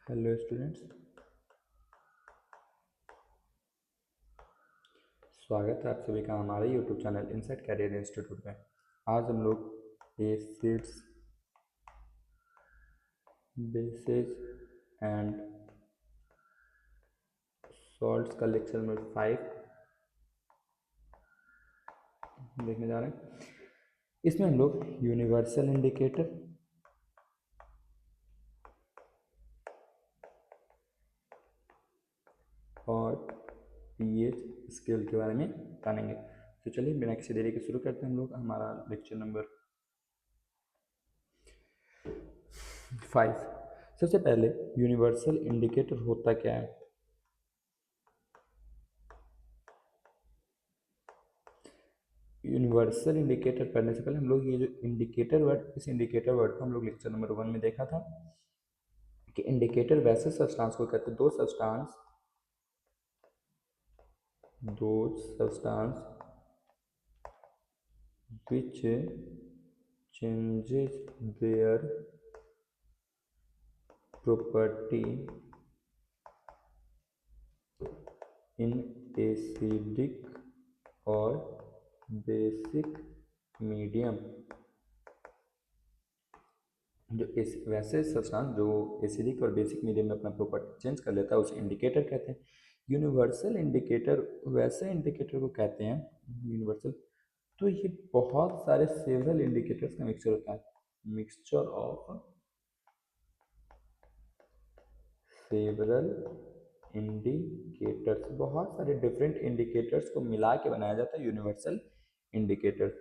Hello students, स्वागत है आप सभी का हमारे YouTube channel Insight Career Institute में। आज हम लोग एसिड्स, बेसेस एंड सॉल्ट्स का लेक्चर नंबर 5 देखने जा रहे हैं। इसमें हम लोग यूनिवर्सल इंडिकेटर और पीएच स्केल के बारे में जानेंगे। तो चलिए बिना किसी देरी के शुरू करते हैं हम लोग हमारा लेक्चर नंबर 5। सबसे पहले यूनिवर्सल इंडिकेटर होता क्या है? यूनिवर्सल इंडिकेटर पढ़ने से पहले हम लोग ये जो इंडिकेटर वर्ड, इस इंडिकेटर वर्ड को हम लोग लेक्चर नंबर 1 में देखा था कि इंडिकेटर वैसे सब्सटेंस को कहते हैं, दो substance which changes their property in acidic और बेसिक मीडियम। जो वैसे सब्सटेंस जो एसिडिक और बेसिक मीडियम में अपना प्रॉपर्टी चेंज कर लेता है उसे इंडिकेटर कहते हैं। यूनिवर्सल इंडिकेटर वैसे इंडिकेटर को कहते हैं यूनिवर्सल। तो ये बहुत सारे सेवरल इंडिकेटर्स का मिक्सचर होता है, मिक्सचर ऑफ सेवरल इंडिकेटर्स। बहुत सारे डिफरेंट इंडिकेटर्स को मिला के बनाया जाता है यूनिवर्सल इंडिकेटर।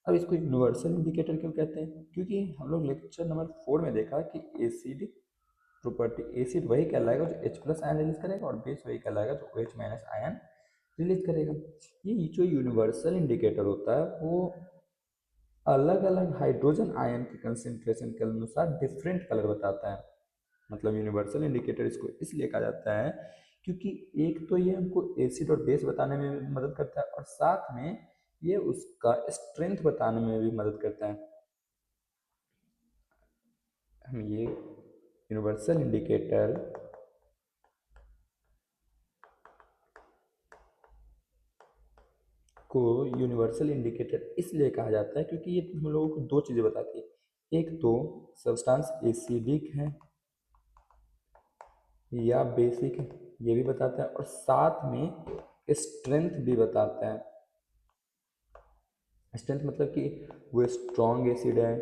अब इसको यूनिवर्सल इंडिकेटर क्यों कहते हैं? क्योंकि हम लोग लेक्चर नंबर 4 में देखा कि एसिडिक प्रॉपर्टी, एसिड वही कहलाएगा जो H+ आयन रिलीज करेगा और बेस वही कहलाएगा जो OH- आयन रिलीज करेगा। ये जो यूनिवर्सल इंडिकेटर होता है वो अलग अलग हाइड्रोजन आयन के कंसेंट्रेशन के अनुसार डिफरेंट कलर बताता है। मतलब यूनिवर्सल इंडिकेटर इसको इसलिए कहा जाता है क्योंकि एक तो ये हमको एसिड और बेस बताने में मदद करता है और साथ में ये उसका स्ट्रेंथ बताने में भी मदद करता है। हम ये यूनिवर्सल इंडिकेटर को यूनिवर्सल इंडिकेटर इसलिए कहा जाता है क्योंकि ये हम लोगों को दो चीज़ें बताती है। एक तो सब्सटेंस एसिडिक है या बेसिक है ये भी बताता है और साथ में स्ट्रेंथ भी बताता है। स्ट्रेंथ मतलब कि वो स्ट्रॉन्ग एसिड है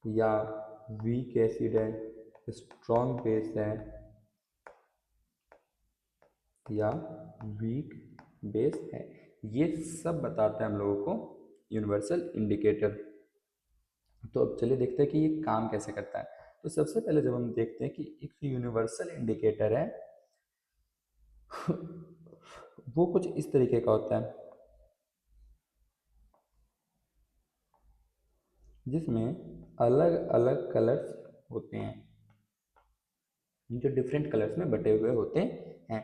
या वीक एसिड है, स्ट्रॉन्ग बेस है या वीक बेस है, ये सब बताता है हम लोगों को यूनिवर्सल इंडिकेटर। तो अब चलिए देखते हैं कि ये काम कैसे करता है। तो सबसे पहले जब हम देखते हैं कि एक यूनिवर्सल इंडिकेटर है वो कुछ इस तरीके का होता है जिसमें अलग अलग कलर्स होते हैं जो डिफरेंट कलर्स में बटे हुए होते हैं।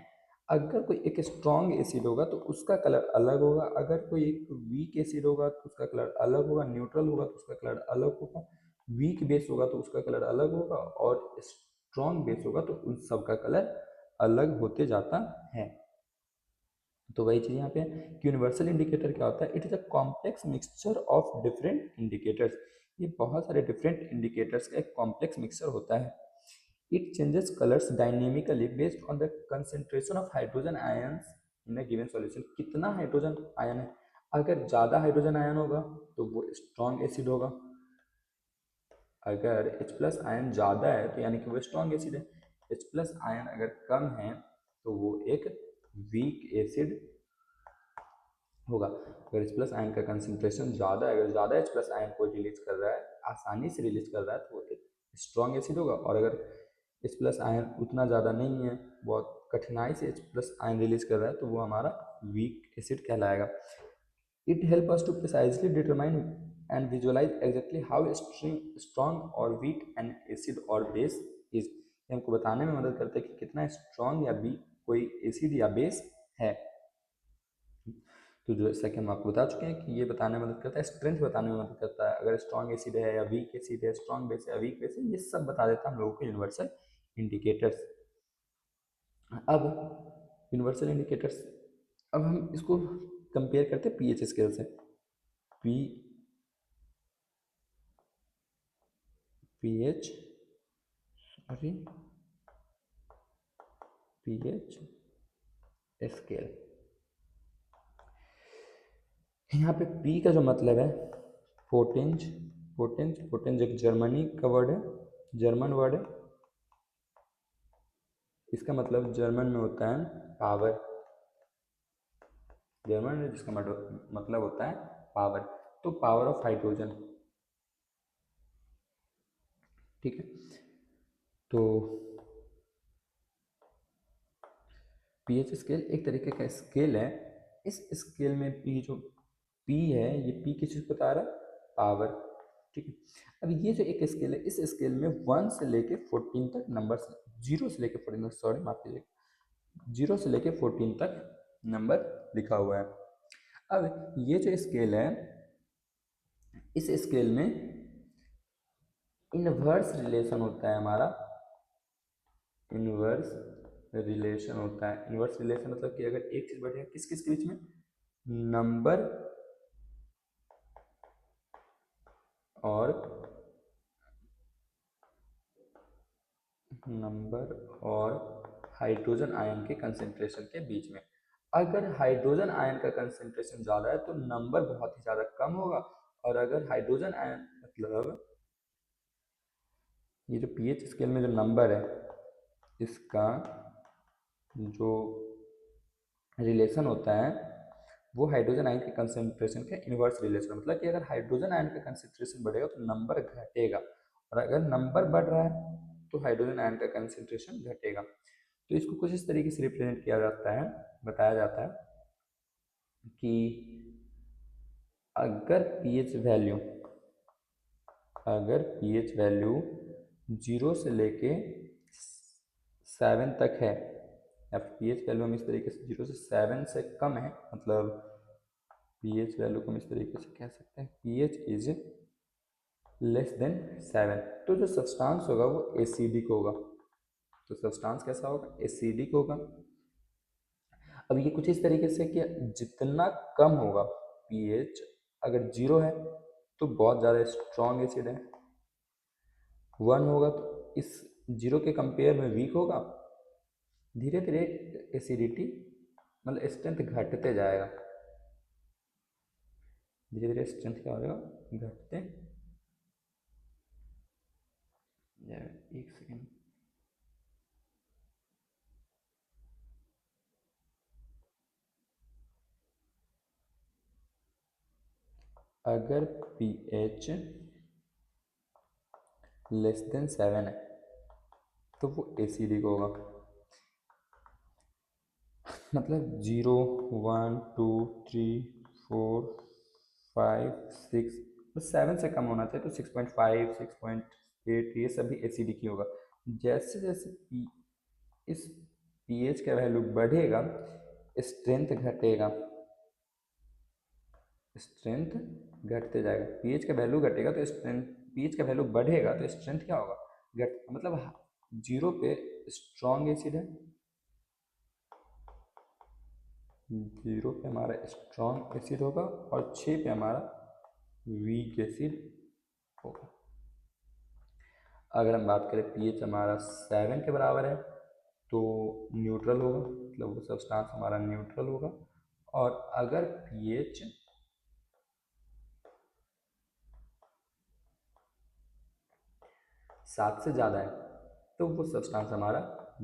अगर कोई एक स्ट्रॉन्ग एसिड होगा तो उसका कलर अलग होगा, अगर कोई एक वीक एसिड होगा तो उसका कलर अलग होगा, न्यूट्रल होगा तो उसका कलर अलग होगा, वीक बेस होगा तो उसका कलर अलग होगा और स्ट्रॉन्ग बेस होगा तो उन सब का कलर अलग होते जाता है। तो वही चीज़ यहाँ पे कि यूनिवर्सल इंडिकेटर क्या होता है? It is a complex mixture of different indicators. ये बहुत सारे डिफरेंट इंडिकेटर्स का एक कॉम्प्लेक्स मिक्सचर होता है। It changes colours dynamically based on the concentration of hydrogen ions in a given solution. कितना हाइड्रोजन आयन है? अगर ज़्यादा हाइड्रोजन आयन होगा तो वो स्ट्रॉन्ग एसिड होगा, अगर H+ आयन ज़्यादा है तो यानी कि वो स्ट्रॉन्ग एसिड है, H+ आयन अगर कम है तो वो एक वीक एसिड होगा। अगर H+ आयन का कंसंट्रेशन ज़्यादा है, अगर ज़्यादा H+ आयन को रिलीज कर रहा है, आसानी से रिलीज कर रहा है, तो वो एक स्ट्रॉन्ग एसिड होगा। और अगर H+ आयन उतना ज़्यादा नहीं है, बहुत कठिनाई से H+ आयन रिलीज कर रहा है, तो वो हमारा वीक एसिड कहलाएगा। It help us to precisely determine and visualise exactly how strong और वीक एन एसिड और बेस इज। ये हमको बताने में मदद करता है कि कितना स्ट्रॉन्ग या वीक कोई एसिड या बेस है। तो जैसा कि हम आपको बता चुके हैं कि ये बताने में मदद करता है, स्ट्रेंथ बताने में मदद करता है, अगर स्ट्रॉन्ग एसिड है या वीक एसिड है, स्ट्रॉन्ग बेस है या वीक बेस है, ये सब बता देता है हम लोगों को यूनिवर्सल इंडिकेटर्स। अब यूनिवर्सल इंडिकेटर्स, अब हम इसको कंपेयर करते हैं पीएच स्केल से। P pH sorry pH scale. यहाँ पे पी का जो मतलब है पोटेंज, पोटेंज एक जर्मनी का वर्ड है, जर्मन वर्ड है। इसका मतलब जर्मन में होता है पावर, जर्मन में जिसका मतलब होता है पावर, तो पावर ऑफ हाइड्रोजन। ठीक है, तो पीएच स्केल एक तरीके का स्केल है। इस स्केल में पी जो पी है, ये पी किस चीज़ को बता रहा है, पावर। ठीक है, अब ये जो एक स्केल है, इस स्केल में 1 से लेके 14 तक नंबर, 0 से लेके 14 तक, सॉरी माफ कीजिए, 0 से लेके 14 तक नंबर लिखा हुआ है। अब ये जो स्केल है, इस स्केल में इनवर्स रिलेशन होता है हमारा, इनवर्स रिलेशन होता है। इनवर्स रिलेशन मतलब कि अगर एक चीज बढ़ेगा किस किस के बीच में, नंबर और हाइड्रोजन आयन के कंसेंट्रेशन के बीच में। अगर हाइड्रोजन आयन का कंसेंट्रेशन ज़्यादा है तो नंबर बहुत ही ज़्यादा कम होगा, और अगर हाइड्रोजन आयन मतलब ये जो पीएच स्केल में जो नंबर है, इसका जो रिलेशन होता है वो हाइड्रोजन आयन के कंसेंट्रेशन का इनवर्स रिलेशन, मतलब कि अगर हाइड्रोजन आयन का कंसेंट्रेशन बढ़ेगा तो नंबर घटेगा, और अगर नंबर बढ़ रहा है तो हाइड्रोजन आयन का कंसेंट्रेशन घटेगा। तो इसको कुछ इस तरीके से रिप्रेजेंट किया जाता है, बताया जाता है कि अगर पीएच वैल्यू, अगर पीएच वैल्यू 0 से लेके 7 तक है, या पीएच वैल्यू हम इस तरीके से 0 से 7 से कम है, मतलब पीएच वैल्यू को हम इस तरीके से कह सकते हैं पीएच इज लेस देन 7, तो जो सब्सटेंस होगा वो एसिडिक होगा। तो सब्सटेंस कैसा होगा, एसिडिक होगा। अब ये कुछ इस तरीके से कि जितना कम होगा पीएच, अगर 0 है तो बहुत ज़्यादा स्ट्रॉन्ग एसिड है, 1 होगा तो इस 0 के कंपेयर में वीक होगा, धीरे धीरे एसिडिटी मतलब स्ट्रेंथ घटते जाएगा, धीरे धीरे स्ट्रेंथ क्या हो जाएगा, घटते जाएगा। एक सेकेंड, अगर पीएच लेस देन 7 है तो वो एसिडिक होगा, मतलब 0 1 2 3 4 5 6, तो 7 से कम होना चाहिए, तो 6.5 6.8 ये सभी एसिडिक ही होगा। जैसे जैसे इस पीएच का वैल्यू बढ़ेगा स्ट्रेंथ घटेगा, स्ट्रेंथ घटते जाएगा, पीएच का वैल्यू घटेगा तो स्ट्रेंथ, पीएच का वैल्यू बढ़ेगा तो स्ट्रेंथ क्या होगा, घट, मतलब 0 पे स्ट्रॉन्ग एसिड है, 0 पे हमारा स्ट्रॉन्ग एसिड होगा और 6 पे हमारा वीक एसिड होगा। अगर हम बात करें पीएच हमारा 7 के बराबर है तो न्यूट्रल होगा, मतलब वो सब्सटेंस हमारा न्यूट्रल होगा। और अगर पीएच 7 से ज़्यादा है तो वो सब्सटेंस हमारा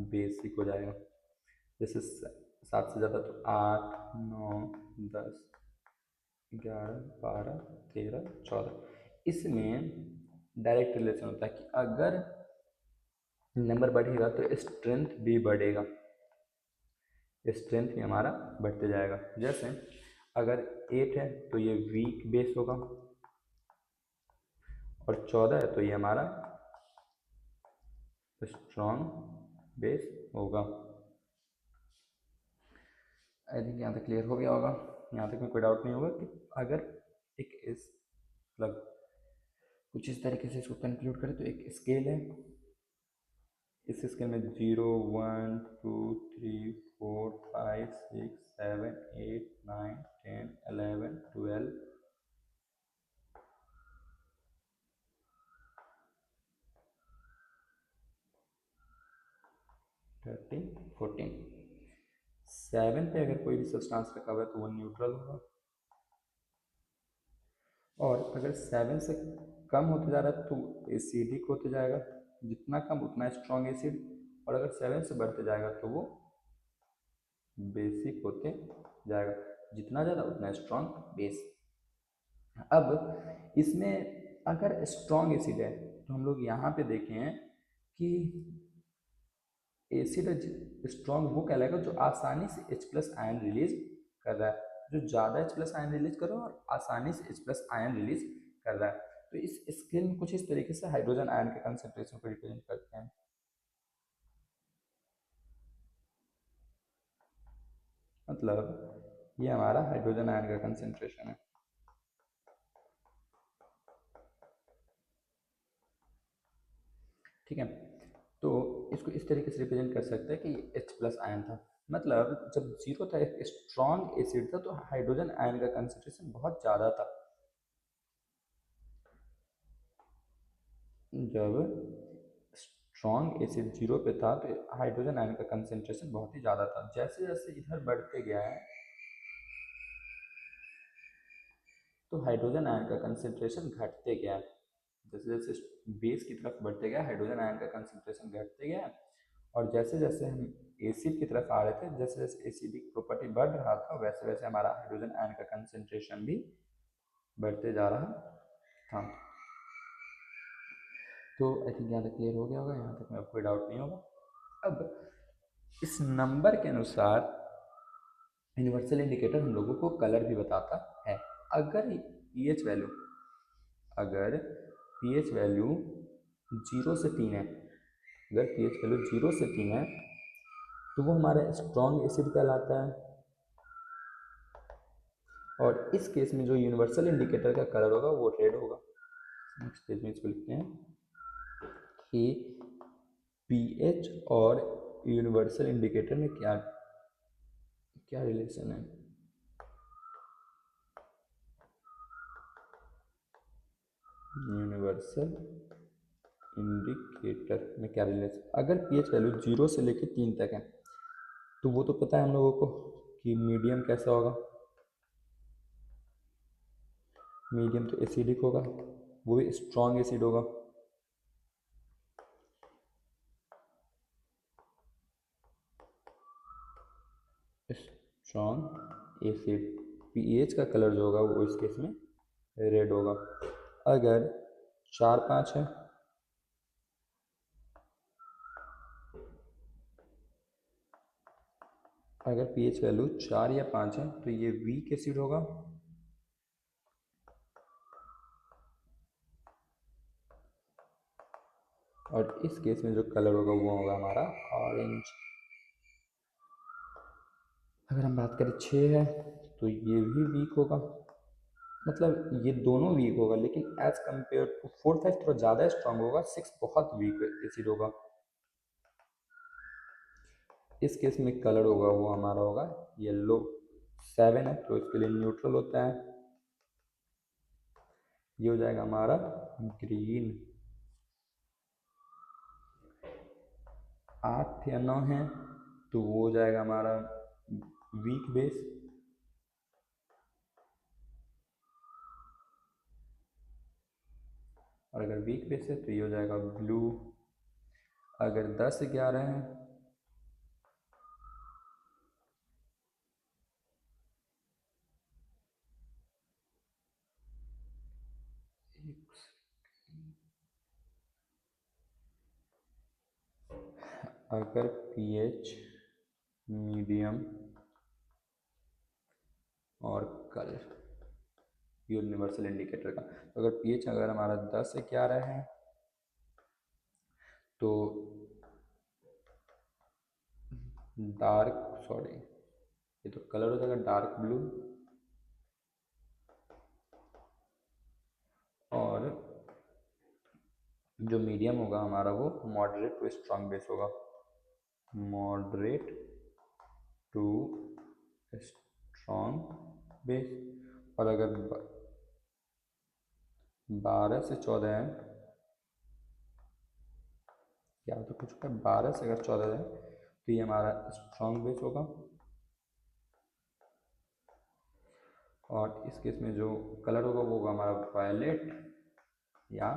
बेसिक हो जाएगा। जैसे 7 से ज़्यादा तो 8 9 10 11 12 13 14, इसमें डायरेक्ट रिलेशन होता है कि अगर नंबर बढ़ेगा तो स्ट्रेंथ भी बढ़ेगा, स्ट्रेंथ भी हमारा बढ़ते जाएगा। जैसे अगर 8 है तो ये वीक बेस होगा, और 14 है तो ये हमारा स्ट्रॉन्ग बेस होगा। आई थिंक यहाँ तक क्लियर हो गया होगा। यहाँ तक में कोई डाउट नहीं होगा कि अगर एक इस मतलब कुछ इस तरीके से इसको कंक्लूड करें तो एक स्केल है, इस स्केल में 0 1 2 3 4 5 6 7 8 9 10 11 12 13 14। 7 पे अगर कोई भी सब्सटेंस रखा हुआ है तो वो न्यूट्रल होगा, और अगर 7 से कम होते जा रहा है तो एसिडिक होते जाएगा, जितना कम उतना स्ट्रॉन्ग एसिड, और अगर 7 से बढ़ते जाएगा तो वो बेसिक होते जाएगा, जितना ज़्यादा उतना स्ट्रॉन्ग बेस। अब इसमें अगर स्ट्रॉन्ग एसिड है तो हम लोग यहाँ पे देखें कि एसिड स्ट्रॉन्ग वो कहलाएगा जो आसानी से H प्लस आयन रिलीज कर रहा है, जो ज़्यादा H प्लस आयन रिलीज कर रहा है और आसानी से H प्लस आयन रिलीज कर रहा है। तो इस स्केल में कुछ इस तरीके से हाइड्रोजन आयन के कंसेंट्रेशन को रिप्रेजेंट करते हैं। मतलब ये हमारा हाइड्रोजन आयन का कंसेंट्रेशन है। ठीक है, तो इसको इस तरीके से रिप्रेजेंट कर सकते हैं कि H प्लस आयन था, मतलब जब जीरो था एक स्ट्रॉन्ग एसिड था तो हाइड्रोजन आयन का कंसेंट्रेशन बहुत ज़्यादा था। जब स्ट्रॉन्ग एसिड जीरो पे था तो हाइड्रोजन आयन का कंसेंट्रेशन बहुत ही ज़्यादा था। जैसे जैसे इधर बढ़ते गया है तो हाइड्रोजन आयन का कंसेंट्रेशन घटते गया, जैसे जैसे बेस की तरफ बढ़ते गया हाइड्रोजन आयन का कंसेंट्रेशन घटते गया, और जैसे जैसे हम एसिड की तरफ आ रहे थे, जैसे जैसे एसिडिक प्रॉपर्टी बढ़ रहा था वैसे वैसे हमारा हाइड्रोजन आयन का कंसेंट्रेशन भी बढ़ते जा रहा था। तो आई थिंक यहाँ तक क्लियर हो गया होगा, यहाँ तक में कोई डाउट नहीं होगा। अब इस नंबर के अनुसार यूनिवर्सल इंडिकेटर हम लोगों को कलर भी बताता है। अगर पीएच वैल्यू अगर पीएच वैल्यू 0 से 3 है, अगर पीएच वैल्यू 0 से 3 है तो वो हमारा स्ट्रॉन्ग एसिड कहलाता है, और इस केस में जो यूनिवर्सल इंडिकेटर का कलर होगा वो रेड होगा। नेक्स्ट पेज में इसको लिखते हैं कि पीएच और यूनिवर्सल इंडिकेटर में क्या क्या रिलेशन है। यूनिवर्सल इंडिकेटर में क्या रिलेशन, अगर पीएच वैल्यू 0 से लेकर 3 तक है तो वो तो पता है हम लोगों को कि मीडियम कैसा होगा, मीडियम तो एसिडिक होगा, वो भी स्ट्रॉन्ग एसिड होगा। स्ट्रॉन्ग एसिड, पीएच का कलर जो होगा वो इस केस में रेड होगा। अगर 4 5 है, अगर पीएच वैल्यू 4 या 5 है तो ये वीक एसिड होगा, और इस केस में जो कलर होगा वो होगा हमारा ऑरेंज। अगर हम बात करें 6 है तो ये भी वीक होगा, मतलब ये दोनों वीक होगा लेकिन एज कम्पेयर टू 4 5 थोड़ा ज़्यादा स्ट्रांग होगा, 6 बहुत वीक एसिड होगा। इस केस में कलर होगा वो हमारा होगा येलो। 7 है तो इसके लिए न्यूट्रल होता है, ये हो जाएगा हमारा ग्रीन। 8 या 9 है तो वो हो जाएगा हमारा वीक बेस, और अगर वीक बेस है तो ये हो जाएगा ब्लू। अगर 10 11 है अगर पीएच मीडियम और कलर यूनिवर्सल इंडिकेटर का, तो अगर पीएच अगर हमारा 10 से 11 है तो डार्क, सॉरी ये तो कलर हो जाएगा डार्क ब्लू, जो मीडियम होगा हमारा वो मॉडरेट टू स्ट्रांग बेस होगा, मॉडरेट टू स्ट्रांग बेस। और अगर 12 से 14 है, या तो कुछ का 12 से अगर 14 है तो ये हमारा स्ट्रांग बेस होगा। और इस केस में जो कलर होगा वो होगा हमारा वायलेट या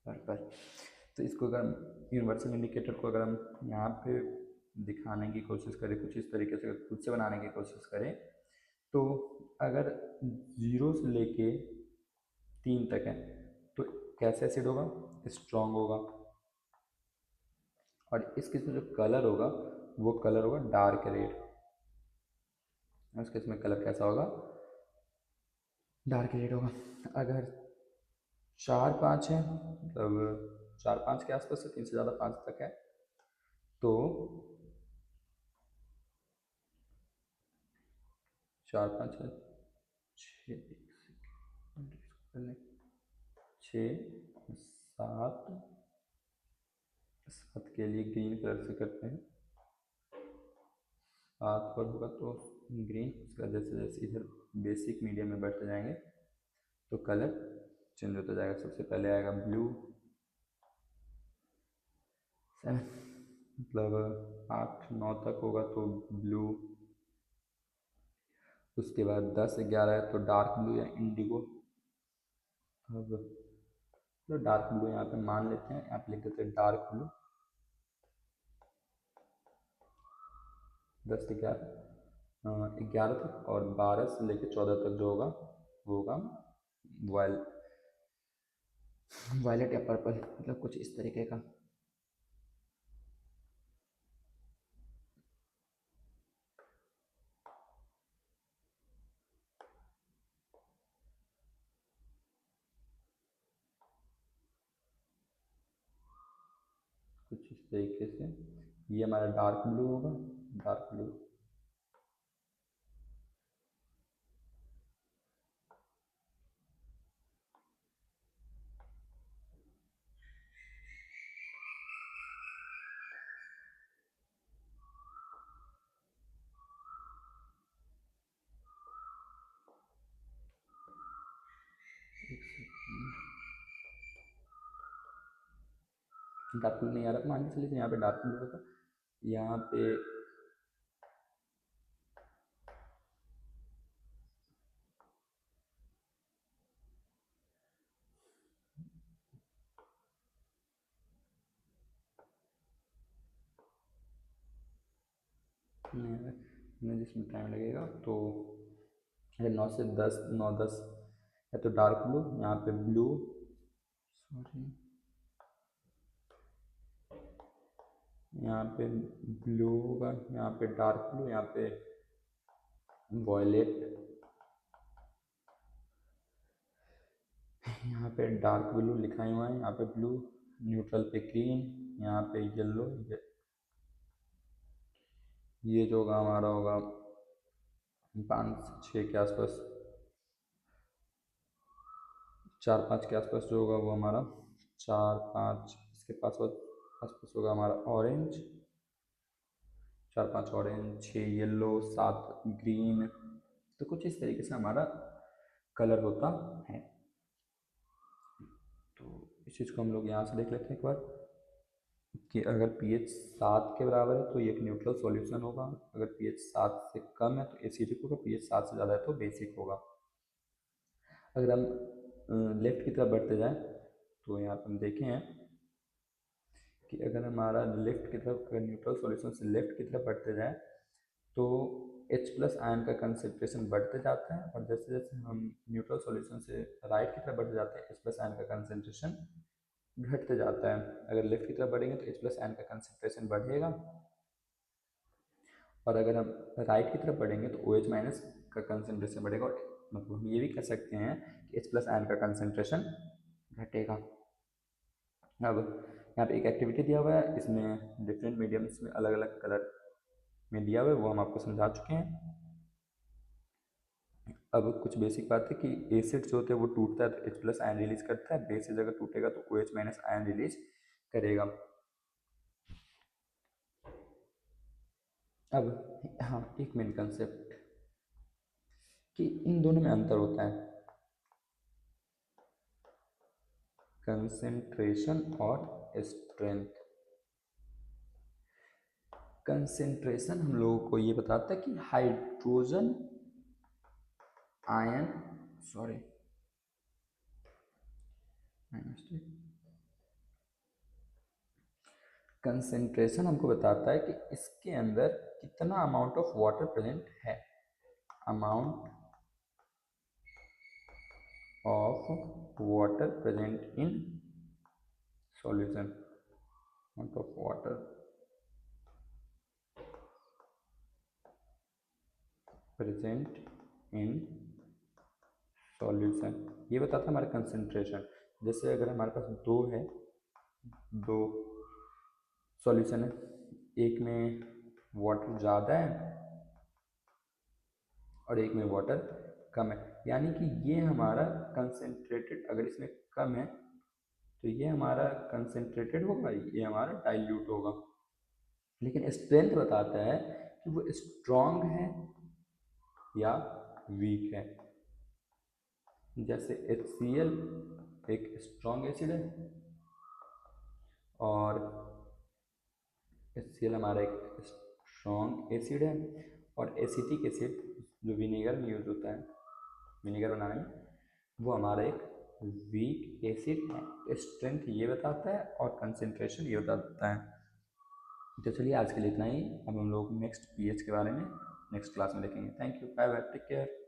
पर्पल। तो इसको अगर यूनिवर्सल इंडिकेटर को अगर हम यहाँ पे दिखाने की कोशिश करें, कुछ इस तरीके से खुद से बनाने की कोशिश करें, तो अगर 0 से लेके 3 तक है तो कैसे एसिड होगा, स्ट्रॉन्ग होगा। और इस केस में जो कलर होगा वो कलर होगा डार्क रेड। उस केस में कलर कैसा होगा, डार्क रेड होगा। अगर 4-5 है, मतलब 4-5 के आसपास से 3 से ज़्यादा 5 तक है, तो 4-5 है, 6 7 7 के लिए ग्रीन कलर से करते हैं। 7 पर होगा तो ग्रीन, उसका जैसे जैसे इधर बेसिक मीडियम में बढ़ते जाएंगे तो कलर चेंज होता जाएगा। सबसे पहले आएगा ब्लू, 7 मतलब 8-9 तक होगा तो ब्लू। उसके बाद 10-11 है तो डार्क ब्लू या इंडिगो। अब तो डार्क ब्लू यहाँ पे मान लेते हैं, यहाँ पे लिख देते हैं डार्क ब्लू। 10 से 11 तक, और 12 से लेकर 14 तक जो होगा वो होगा वायलेट या पर्पल, मतलब कुछ इस तरीके का। कुछ इस तरीके से ये हमारा डार्क ब्लू होगा, डार्क ब्लू। डार्क ब्लू नहीं आ रहा, मान के चलिए यहाँ पे डार्क ब्लू होगा, यहाँ पे जिसमें टाइम लगेगा तो 9 से 10, 9-10 है तो डार्क ब्लू, यहाँ पे ब्लू, सॉरी यहाँ पे ब्लू होगा, यहाँ पे डार्क ब्लू, यहाँ पे वॉयलेट, यहाँ पे डार्क ब्लू लिखा हुआ है, यहाँ पे ब्लू, न्यूट्रल पे ग्रीन, यहाँ पे येलो। ये जो होगा हमारा होगा 5-6 के आसपास, 4-5 के आसपास जो होगा वो हमारा 4-5 इसके आसपास होगा हमारा ऑरेंज, 4-5 ऑरेंज, 6 येलो, 7 ग्रीन। तो कुछ इस तरीके से हमारा कलर होता है। तो इस चीज़ को हम लोग यहाँ से देख लेते हैं एक बार कि अगर pH 7 के बराबर है तो ये एक न्यूट्रल सॉल्यूशन होगा, अगर pH 7 से कम है तो एसिडिक होगा, pH 7 से ज़्यादा है तो बेसिक होगा। अगर हम लेफ्ट की तरफ बढ़ते जाएं तो यहाँ पर हम देखें हैं कि अगर हमारा लेफ्ट की तरफ, अगर न्यूट्रल सॉल्यूशन से लेफ्ट की तरफ बढ़ते जाएं तो H+ आयन का कंसनट्रेशन बढ़ते जाता है, और जैसे जैसे हम न्यूट्रल सॉल्यूशन से राइट की तरफ बढ़ते जाते हैं H+ आयन का कंसनट्रेशन घटते जाता है। अगर लेफ्ट की तरफ बढ़ेंगे तो H+ आयन का कंसनट्रेशन बढ़ेगा, और अगर हम राइट की तरफ बढ़ेंगे तो OH- का कंसनट्रेशन बढ़ेगा, और मतलब हम ये भी कह सकते हैं कि H+ आयन का कंसनट्रेशन घटेगा। अब यहाँ पे एक एक्टिविटी दिया हुआ है, इसमें डिफरेंट मीडियम्स में अलग अलग कलर में दिया हुआ है, वो हम आपको समझा चुके हैं। अब कुछ बेसिक बात है कि एसिड जो होते हैं वो टूटता है तो H प्लस आयन रिलीज करता है, बेसिस अगर टूटेगा तो OH माइनस आयन रिलीज करेगा। अब हाँ, एक मेन कंसेप्ट कि इन दोनों में अंतर होता है, कंसेंट्रेशन और स्ट्रेंथ। कंसेंट्रेशन हम लोगों को ये बताता है कि हाइड्रोजन आयन, सॉरी कंसेंट्रेशन हमको बताता है कि इसके अंदर कितना अमाउंट ऑफ वाटर प्रेजेंट है, amount of water present in solution, amount of water present in solution, ये बताता है हमारा कंसेंट्रेशन। जैसे अगर हमारे पास दो सॉल्यूशन है, एक में वाटर ज़्यादा है और एक में वाटर कम है, यानी कि ये हमारा कंसेंट्रेटेड, अगर इसमें कम है तो ये हमारा कंसेंट्रेटेड होगा, ये हमारा डाइल्यूट होगा। लेकिन स्ट्रेंथ बताता है कि वो स्ट्रॉन्ग है या वीक है। जैसे HCl एक स्ट्रॉन्ग एसिड है और HCl हमारा एक स्ट्रॉन्ग एसिड है, और एसिटिक एसिड जो विनेगर में यूज होता है, विनेगर बनाने में, वो हमारा एक वीक एसिड है। स्ट्रेंथ ये बताता है और कंसेंट्रेशन ये बताता है। तो चलिए आज के लिए इतना ही, अब हम लोग नेक्स्ट pH के बारे में नेक्स्ट क्लास में देखेंगे। Thank you, bye bye, take care.